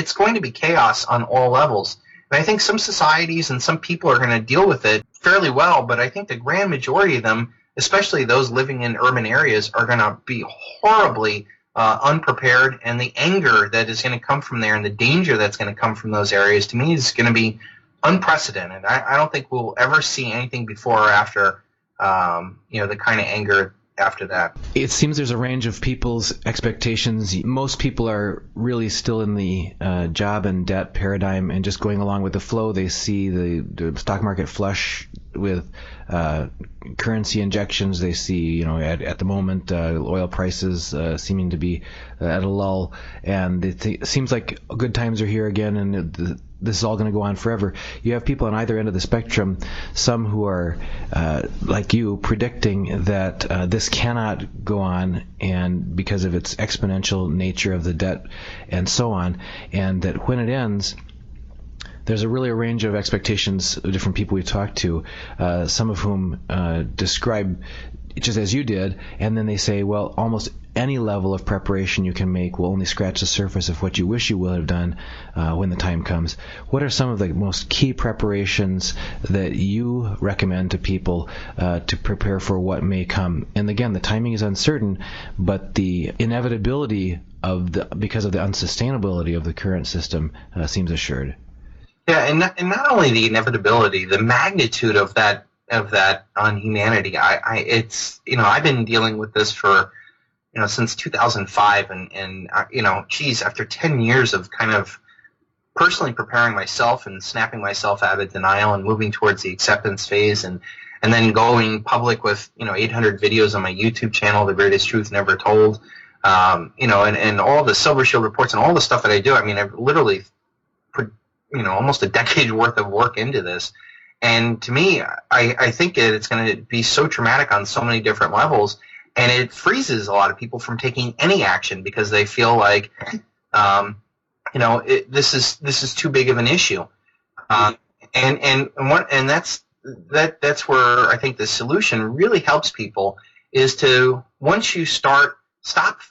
it's going to be chaos on all levels. And I think some societies and some people are going to deal with it fairly well, but I think the grand majority of them, especially those living in urban areas, are going to be horribly unprepared, and the anger that is going to come from there and the danger that's going to come from those areas, to me, is going to be unprecedented. I don't think we'll ever see anything before or after, the kind of anger after that. It seems there's a range of people's expectations. Most people are really still in the job and debt paradigm and just going along with the flow. They see the stock market flush with currency injections. They see, at the moment, oil prices seeming to be at a lull, and it seems like good times are here again, and this is all going to go on forever. You have people on either end of the spectrum, some who are, like you, predicting that this cannot go on, and because of its exponential nature of the debt and so on, and that when it ends, there's a range of expectations of different people we talked to, some of whom describe just as you did, and then they say, well, almost any level of preparation you can make will only scratch the surface of what you wish you would have done when the time comes. What are some of the most key preparations that you recommend to people to prepare for what may come? And again, the timing is uncertain, but the inevitability because of the unsustainability of the current system seems assured. Yeah, and not only the inevitability, the magnitude of that on humanity. I've been dealing with this for since 2005, and after 10 years of kind of personally preparing myself and snapping myself out of denial and moving towards the acceptance phase, and then going public with 800 videos on my YouTube channel, The Greatest Truth Never Told, and all the Silver Shield reports and all the stuff that I do. I mean, I've literally put almost a decade worth of work into this. And to me, I think it's going to be so traumatic on so many different levels, and it freezes a lot of people from taking any action because they feel like, this is too big of an issue, and that's where I think the solution really helps people is to, once you stop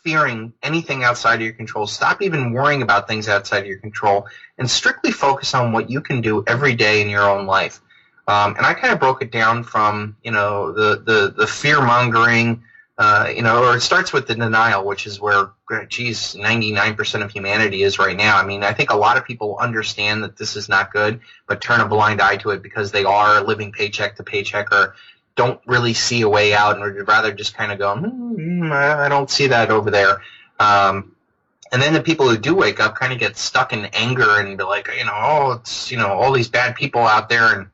fearing anything outside of your control, stop even worrying about things outside of your control, and strictly focus on what you can do every day in your own life. And I kind of broke it down from, the fear-mongering, or it starts with the denial, which is where, 99% of humanity is right now. I mean, I think a lot of people understand that this is not good, but turn a blind eye to it because they are living paycheck to paycheck or don't really see a way out and would rather just kind of go, I don't see that over there. And then the people who do wake up kind of get stuck in anger and be like, it's, all these bad people out there, and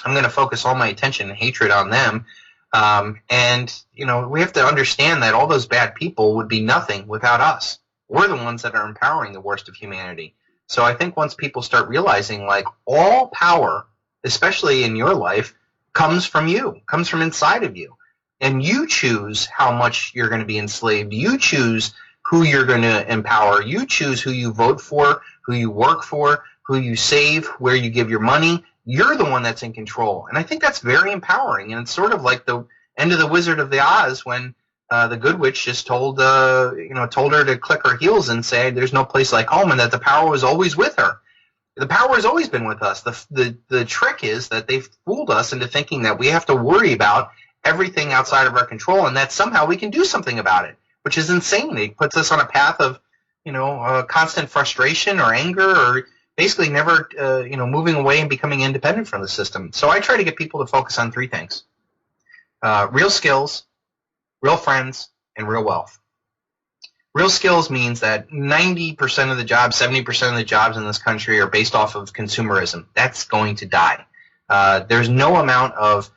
I'm going to focus all my attention and hatred on them. We have to understand that all those bad people would be nothing without us. We're the ones that are empowering the worst of humanity. So I think once people start realizing, like, all power, especially in your life, comes from you, comes from inside of you. And you choose how much you're going to be enslaved. You choose who you're going to empower. You choose who you vote for, who you work for, who you save, where you give your money. You're the one that's in control. And I think that's very empowering. And it's sort of like the end of the Wizard of the Oz when the good witch just told her to click her heels and say there's no place like home, and that the power was always with her. The power has always been with us. The trick is that they've fooled us into thinking that we have to worry about everything outside of our control, and that somehow we can do something about it, which is insane. It puts us on a path of, constant frustration or anger, or basically never, moving away and becoming independent from the system. So I try to get people to focus on three things: real skills, real friends, and real wealth. Real skills means that 90% of the jobs, 70% of the jobs in this country are based off of consumerism. That's going to die. There's no amount of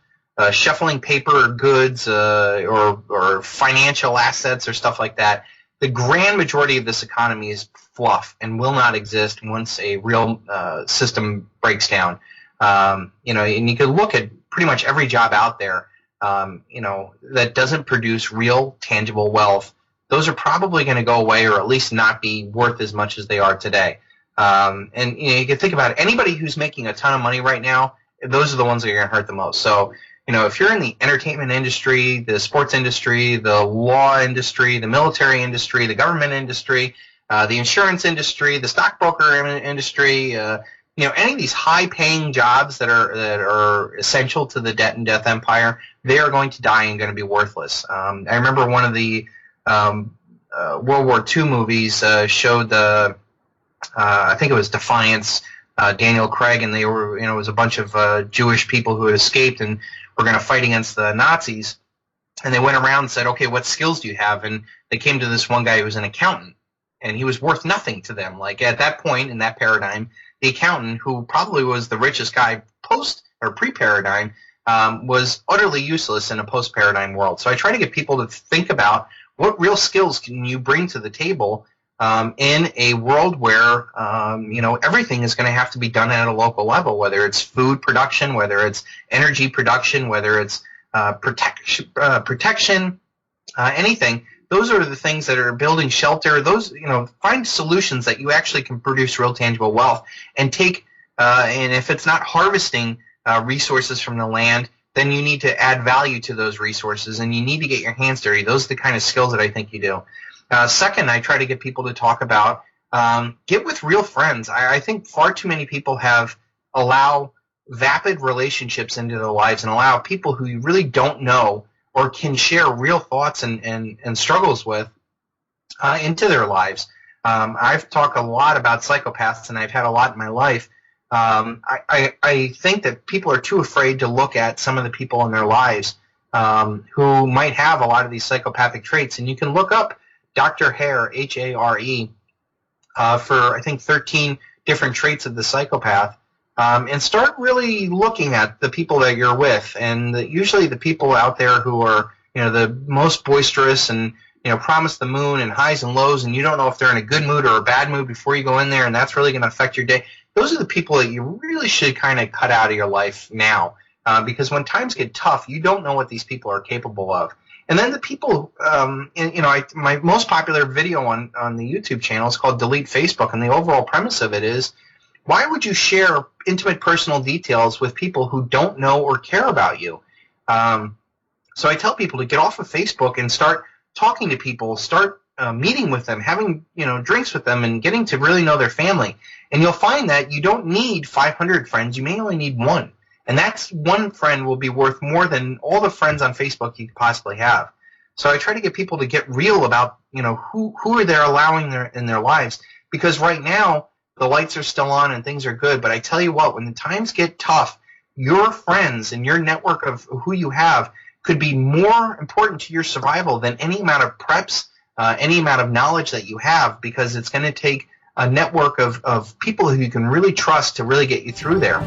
shuffling paper or goods or financial assets or stuff like that. The grand majority of this economy is fluff and will not exist once a real system breaks down. And you can look at pretty much every job out there, that doesn't produce real, tangible wealth. Those are probably going to go away, or at least not be worth as much as they are today. And you can think about it. Anybody who's making a ton of money right now, those are the ones that are going to hurt the most. So, if you're in the entertainment industry, the sports industry, the law industry, the military industry, the government industry, the insurance industry, the stockbroker industry, any of these high-paying jobs that are essential to the death empire, they are going to die and going to be worthless. I remember one of the World War II movies showed I think it was Defiance, Daniel Craig, and they were, it was a bunch of Jewish people who had escaped and were going to fight against the Nazis. And they went around and said, okay, what skills do you have? And they came to this one guy who was an accountant, and he was worth nothing to them. Like at that point in that paradigm, the accountant, who probably was the richest guy pre-paradigm, was utterly useless in a post-paradigm world. So I try to get people to think about what real skills can you bring to the table in a world where everything is going to have to be done at a local level, whether it's food production, whether it's energy production, whether it's protection, anything. Those are the things that are building shelter. Those, find solutions that you actually can produce real tangible wealth and take. And if it's not harvesting resources from the land, then you need to add value to those resources, and you need to get your hands dirty. Those are the kind of skills that I think you do. Second, I try to get people to talk about get with real friends. I think far too many people allow vapid relationships into their lives and allow people who you really don't know or can share real thoughts and struggles with into their lives. I've talked a lot about psychopaths, and I've had a lot in my life. I think that people are too afraid to look at some of the people in their lives who might have a lot of these psychopathic traits. And you can look up Dr. Hare, Hare, for I think 13 different traits of the psychopath, and start really looking at the people that you're with. And usually the people out there who are the most boisterous and promise the moon and highs and lows, and you don't know if they're in a good mood or a bad mood before you go in there, and that's really going to affect your day. Those are the people that you really should kind of cut out of your life now, because when times get tough, you don't know what these people are capable of. And then the people, my most popular video on the YouTube channel is called Delete Facebook, and the overall premise of it is, why would you share intimate personal details with people who don't know or care about you? So I tell people to get off of Facebook and start talking to people, start meeting with them, having drinks with them, and getting to really know their family. And you'll find that you don't need 500 friends. You may only need one. And that's one friend will be worth more than all the friends on Facebook you could possibly have. So I try to get people to get real about, who are they allowing in their lives. Because right now, the lights are still on and things are good. But I tell you what, when the times get tough, your friends and your network of who you have could be more important to your survival than any amount of preps, any amount of knowledge that you have, because it's going to take a network of people who you can really trust to really get you through there.